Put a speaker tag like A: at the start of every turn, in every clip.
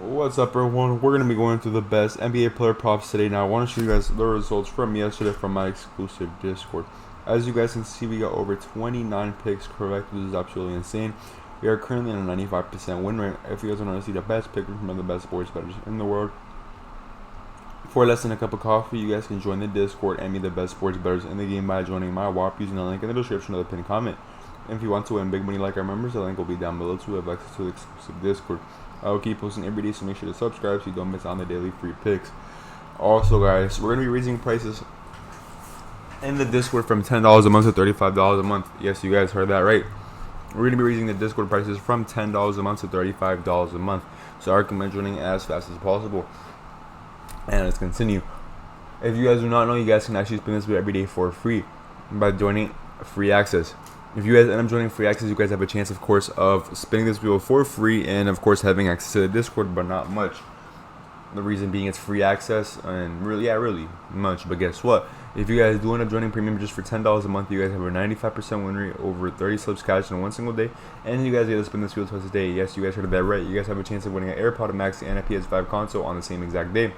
A: What's up, everyone? We're going to be going through the best NBA player props today. Now, I want to show you guys the results from yesterday from my exclusive Discord. As you guys can see, we got over 29 picks correct, which is absolutely insane. We are currently on a 95% win rate. If you guys want to see the best pickers from the best sports bettors in the world, for less than a cup of coffee, you guys can join the Discord and be the best sports bettors in the game by joining my WAP using the link in the description of the pinned comment. And if you want to win big money like our members, the link will be down below to have access to the exclusive Discord. I will keep posting every day, so make sure to subscribe so you don't miss out on the daily free picks. Also, guys, we're going to be raising prices in the Discord from $10 a month to $35 a month. Yes, you guys heard that right. We're going to be raising the Discord prices from $10 a month to $35 a month. So I recommend joining as fast as possible. And let's continue. If you guys do not know, you guys can actually spin this every day for free by joining free access. If you guys end up joining free access, you guys have a chance, of course, of spinning this wheel for free and, of course, having access to the Discord, but not much. The reason being it's free access and really much. But guess what? If you guys do end up joining premium just for $10 a month, you guys have a 95% win rate, over 30 slips cash in one single day, and you guys get to spin this wheel twice a day. Yes, you guys heard that right. You guys have a chance of winning an AirPod Max and a PS5 console on the same exact day,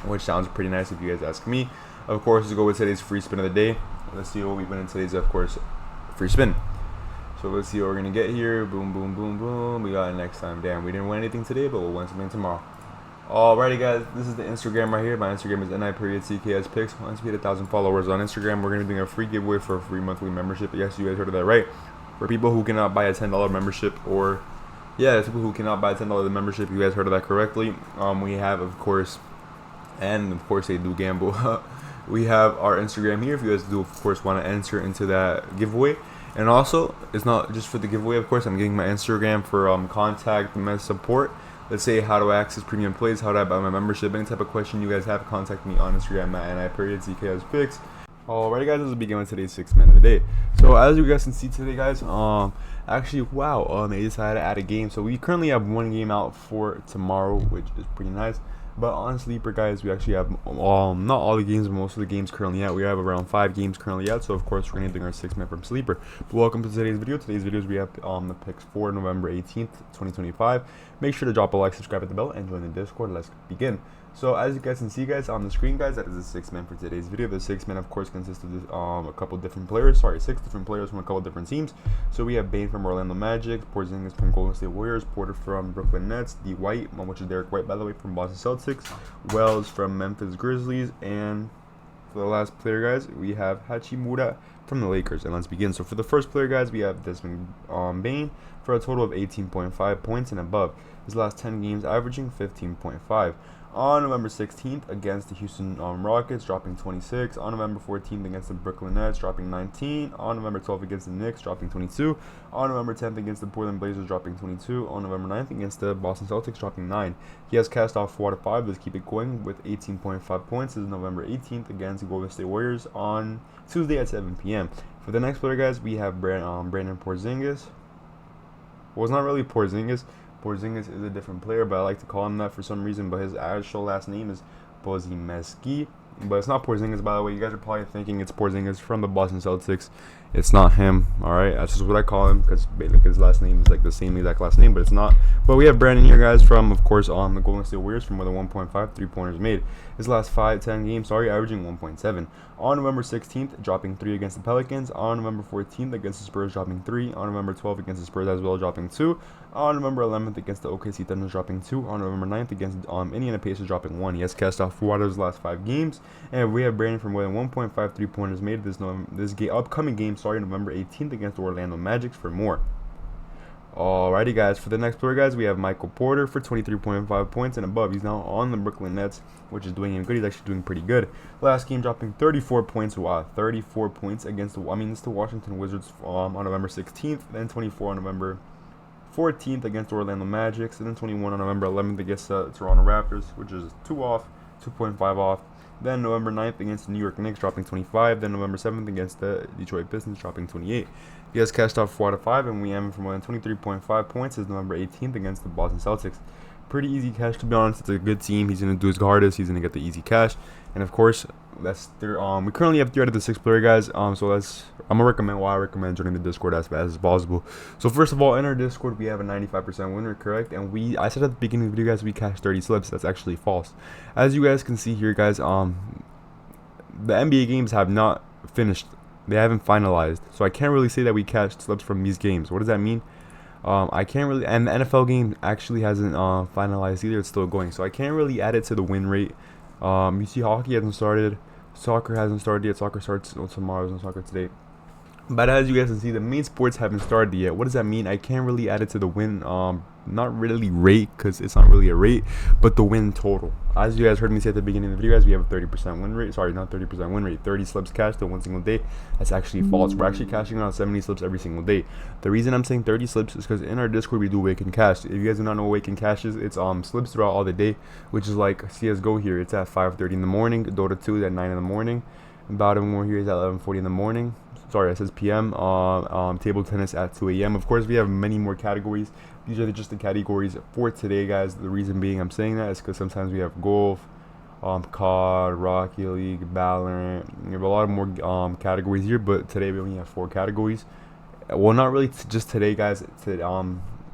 A: which sounds pretty nice if you guys ask me. Of course, let's go with today's free spin of the day. Let's see what we win in today's, of course, free spin. So let's see what we're gonna get here. Boom, boom, boom, boom. We got it next time. Damn, we didn't win anything today, but we'll win something tomorrow. Alrighty, guys, this is the Instagram right here. My Instagram is ni.cks_picks. Once we hit 1,000 followers on Instagram, we're gonna be doing a free giveaway for a free monthly membership. Yes, you guys heard of that right. For people who cannot buy a $10 membership, or people who cannot buy a $10 membership, you guys heard of that correctly. We have, of course, and of course they do gamble. We have our Instagram here if you guys do, of course, want to enter into that giveaway. And also, it's not just for the giveaway, of course. I'm getting my Instagram for contact and support. Let's say how to access premium plays, how to buy my membership, any type of question you guys have, contact me on Instagram at ni.cks_picks. Alrighty, guys, let's begin with today's 6 man of the day. So as you guys can see today, guys, actually, wow, they decided to add a game. So we currently have one game out for tomorrow, which is pretty nice. But on Sleeper, guys, we actually have not all the games, but most of the games currently out. We have around 5 games currently out, so of course we're going to be doing our 6 man from Sleeper. But welcome to today's video. Today's videos we have the picks for November 18th, 2025. Make sure to drop a like, subscribe at the bell, and join the Discord. Let's begin. So as you guys can see, guys, on the screen, guys, that is the 6 man for today's video. The 6 man, of course, consists of a couple different players. Sorry, 6 different players from a couple different teams. So we have Bane from Orlando Magic, Porzingis from Golden State Warriors, Porter from Brooklyn Nets, D. White, which is Derek White, by the way, from Boston Celtics, Wells from Memphis Grizzlies, and for the last player, guys, we have Hachimura from the Lakers. And let's begin. So for the first player, guys, we have Desmond Bane for a total of 18.5 points and above. His last 10 games averaging 15.5. On November 16th against the Houston Rockets, dropping 26. On November 14th against the Brooklyn Nets, dropping 19. On November 12th against the Knicks, dropping 22. On November 10th against the Portland Blazers, dropping 22. On November 9th against the Boston Celtics, dropping 9. He has cast off 4 out of 5. Let's keep it going with 18.5 points. This is November 18th against the Golden State Warriors on Tuesday at 7 p.m. For the next player, guys, we have Brandon Porzingis. Well, it's not really Porzingis. Porzingis is a different player, but I like to call him that for some reason. But his actual last name is Podziemski. But it's not Porzingis, by the way. You guys are probably thinking it's Porzingis from the Boston Celtics. It's not him, alright? That's just what I call him, because his last name is like the same exact last name, but it's not. But we have Brandon here, guys, from, of course, the Golden State Warriors, from more than 1.5 3-pointers made. His last 10 games, averaging 1.7. On November 16th, dropping 3 against the Pelicans. On November 14th, against the Spurs, dropping 3. On November 12th, against the Spurs as well, dropping 2. On November 11th, against the OKC Thunder, dropping 2. On November 9th, against Indiana Pacers, dropping 1. He has cast off 4 out of his last 5 games. And we have Brandon from more than 1.5 3-pointers made this upcoming game, November 18th against the Orlando Magic for more. Alrighty, guys, for the next player, guys, we have Michael Porter for 23.5 points and above. He's now on the Brooklyn Nets, which is doing him good. He's actually doing pretty good. Last game, dropping 34 points. Wow, 34 points against it's the Washington Wizards on November 16th, then 24 on November 14th against the Orlando Magic, and then 21 on November 11th against the Toronto Raptors, which is 2.5 off. Then November 9th against the New York Knicks, dropping 25. Then November 7th against the Detroit Pistons, dropping 28. He has cashed off 4 out of 5, and we have him for more than 23.5 points. Is November 18th against the Boston Celtics. Pretty easy cash, to be honest. It's a good team. He's going to do his hardest. He's going to get the easy cash. And of course, we currently have 3 out of the 6 player guys. So I'm gonna recommend why I recommend joining the Discord as fast as possible. So first of all, in our Discord we have a 95% winner, correct? And I said at the beginning of the video, guys, we cashed 30 slips. That's actually false. As you guys can see here, guys, the NBA games have not finished. They haven't finalized, so I can't really say that we cashed slips from these games. What does that mean? I can't really, and the NFL game actually hasn't finalized either. It's still going, so I can't really add it to the win rate. You see, hockey hasn't started, soccer hasn't started yet. Soccer starts tomorrow, and soccer today. But as you guys can see, the main sports haven't started yet. What does that mean? I can't really add it to the win, not really rate, because it's not really a rate, but the win total. As you guys heard me say at the beginning of the video, guys, we have a 30% win rate. Sorry, not 30% win rate. 30 slips cashed in one single day. That's actually false. We're actually cashing around 70 slips every single day. The reason I'm saying 30 slips is because in our Discord we do wake and cash. If you guys do not know what wake and cash is, it's slips throughout all the day, which is like CS:GO here. It's at 5:30 in the morning. Dota 2 is at 9 in the morning. Battle War here is at 11:40 in the morning. Sorry, it says PM. Table tennis at 2 a.m. Of course, we have many more categories. These are just the categories for today, guys. The reason being I'm saying that is because sometimes we have golf, COD, Rocket League, Valorant. We have a lot of more categories here, but today we only have 4 categories. Well, not really just today, guys.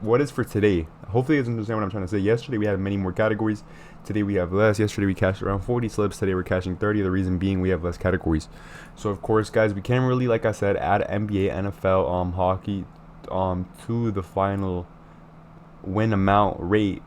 A: What is for today? Hopefully you guys understand what I'm trying to say. Yesterday we had many more categories. Today we have less. Yesterday we cashed around 40 slips. Today we're cashing 30. The reason being we have less categories. So of course, guys, we can't really, like I said, add NBA, NFL, hockey to the final win amount rate.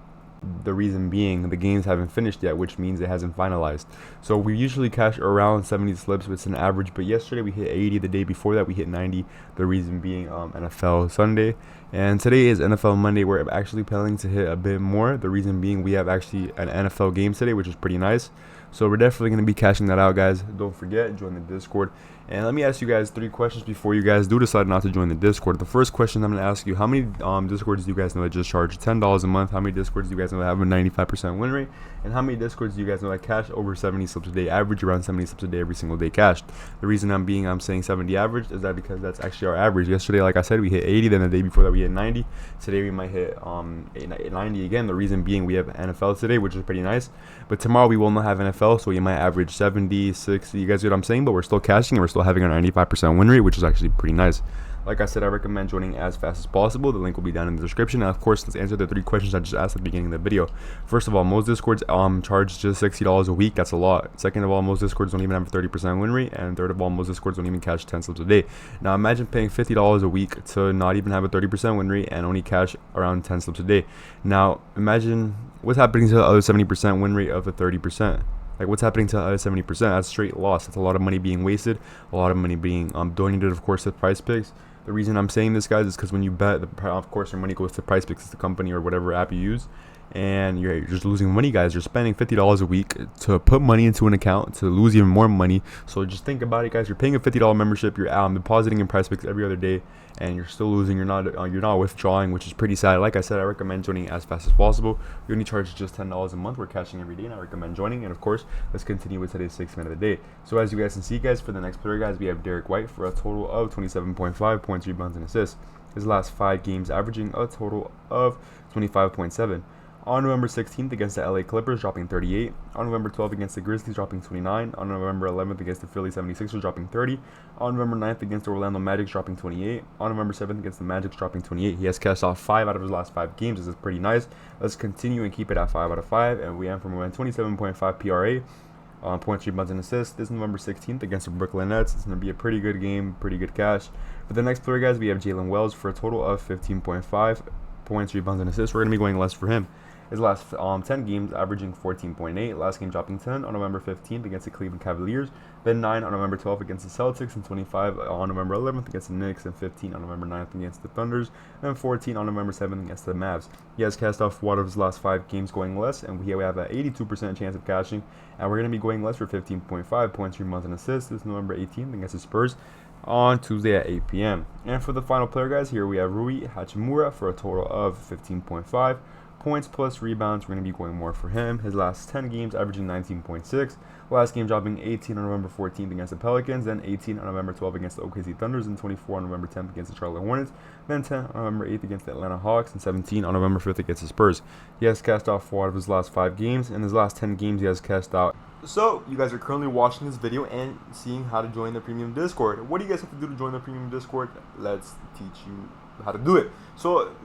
A: The reason being the games haven't finished yet, which means it hasn't finalized. So we usually cash around 70 slips, which is an average, but yesterday we hit 80. The day before that we hit 90. The reason being NFL Sunday, and today is NFL Monday. We're actually planning to hit a bit more. The reason being we have actually an NFL game today, which is pretty nice. So we're definitely going to be cashing that out, guys. Don't forget, join the Discord. And let me ask you guys 3 questions before you guys do decide not to join the Discord. The first question I'm going to ask you, how many Discords do you guys know that just charge $10 a month? How many Discords do you guys know that have a 95% win rate? And how many Discords do you guys know that cash over 70 slips a day, average around 70 slips a day every single day cashed? The reason I'm saying 70 average is that because that's actually our average. Yesterday, like I said, we hit 80. Then the day before that we hit 90. Today we might hit 90 again. The reason being we have NFL today, which is pretty nice. But tomorrow we will not have NFL, so we might average 70, 60. You guys get what I'm saying? But we're still cashing and we're still having our 95% win rate, which is actually pretty nice. Like I said, I recommend joining as fast as possible. The link will be down in the description. And of course, let's answer the 3 questions I just asked at the beginning of the video. First of all, most Discords charge just $60 a week. That's a lot. Second of all, most Discords don't even have a 30% win rate. And third of all, most Discords don't even cash 10 slips a day. Now imagine paying $50 a week to not even have a 30% win rate and only cash around 10 slips a day. Now imagine what's happening to the other 70% win rate of the 30%. Like, what's happening to the other 70%? That's straight loss. That's a lot of money being wasted. A lot of money being donated, of course, to Prizepicks. The reason I'm saying this, guys, is because when you bet, of course, your money goes to Prizepicks, it's the company or whatever app you use, and you're just losing money, guys. You're spending $50 a week to put money into an account to lose even more money. So just think about it, guys. You're paying a $50 membership. You're depositing in Prizepicks every other day, and you're still losing. You're not withdrawing, which is pretty sad. Like I said, I recommend joining as fast as possible. We only charge just $10 a month. We're cashing every day, and I recommend joining. And of course, let's continue with today's 6 minute of the day. So as you guys can see, guys, for the next player, guys, we have Derek White for a total of 27.5 points, rebounds, and assists. His last 5 games averaging a total of 25.7. On November 16th against the LA Clippers, dropping 38. On November 12th against the Grizzlies, dropping 29. On November 11th against the Philly 76ers, dropping 30. On November 9th against the Orlando Magic, dropping 28. On November 7th against the Magic, dropping 28. He has cashed off 5 out of his last 5 games. This is pretty nice. Let's continue and keep it at 5 out of 5. And we end from 27.5 PRA. Points, rebounds, and assists. This is November 16th against the Brooklyn Nets. It's going to be a pretty good game, pretty good cash. For the next player, guys, we have Jalen Wells for a total of 15.5 points, rebounds, and assists. We're going to be going less for him. His last 10 games averaging 14.8. Last game dropping 10 on November 15th against the Cleveland Cavaliers. Then 9 on November 12th against the Celtics. And 25 on November 11th against the Knicks. And 15 on November 9th against the Thunders. And 14 on November 7th against the Mavs. He has cast off 1 of his last 5 games going less. And we have an 82% chance of cashing. And we're going to be going less for 15.5 points, rebounds, and assists. This is November 18th against the Spurs on Tuesday at 8 p.m. And for the final player, guys, here we have Rui Hachimura for a total of 15.5 points plus rebounds. We're going to be going more for him. His last 10 games averaging 19.6. Last game dropping 18 on November 14th against the Pelicans, then 18 on November 12th against the OKC Thunders, and 24 on November 10th against the Charlotte Hornets, then 10 on November 8th against the Atlanta Hawks, and 17 on November 5th against the Spurs. He has cast off 4 out of his last 5 games. In his last 10 games, he has cast out So, you guys are currently watching this video and seeing how to join the premium Discord. What do you guys have to do to join the premium Discord? Let's teach you how to do it. So,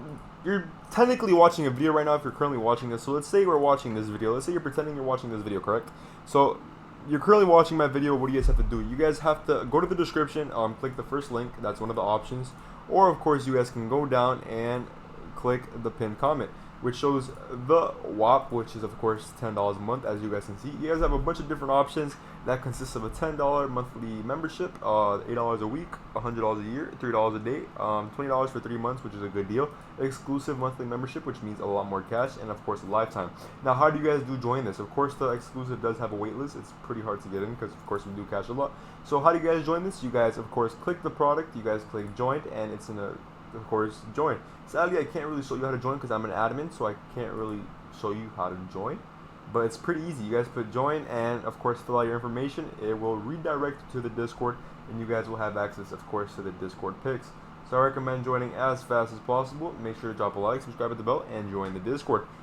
A: you're technically watching a video right now if you're currently watching this. So, let's say we're watching this video. Let's say you're pretending you're watching this video, correct? So, you're currently watching my video. What do you guys have to do? You guys have to go to the description, click the first link. That's one of the options. Or, of course, you guys can go down and click the pinned comment, which shows the WAP, which is of course $10 a month. As you guys can see, you guys have a bunch of different options that consists of a $10 monthly membership, $8 a week, $100 a year, $3 a day, $20 for 3 months, which is a good deal, exclusive monthly membership, which means a lot more cash, and of course a lifetime. Now, how do you guys do join this? Of course, the exclusive does have a wait list. It's pretty hard to get in because of course we do cash a lot. So how do you guys join this? You guys of course click the product, you guys click join, and it's in a, of course, join. Sadly, I can't really show you how to join because I'm an admin, so I can't really show you how to join. But it's pretty easy. You guys put join and, of course, fill out your information. It will redirect you to the Discord, and you guys will have access, of course, to the Discord picks. So I recommend joining as fast as possible. Make sure to drop a like, subscribe at the bell, and join the Discord.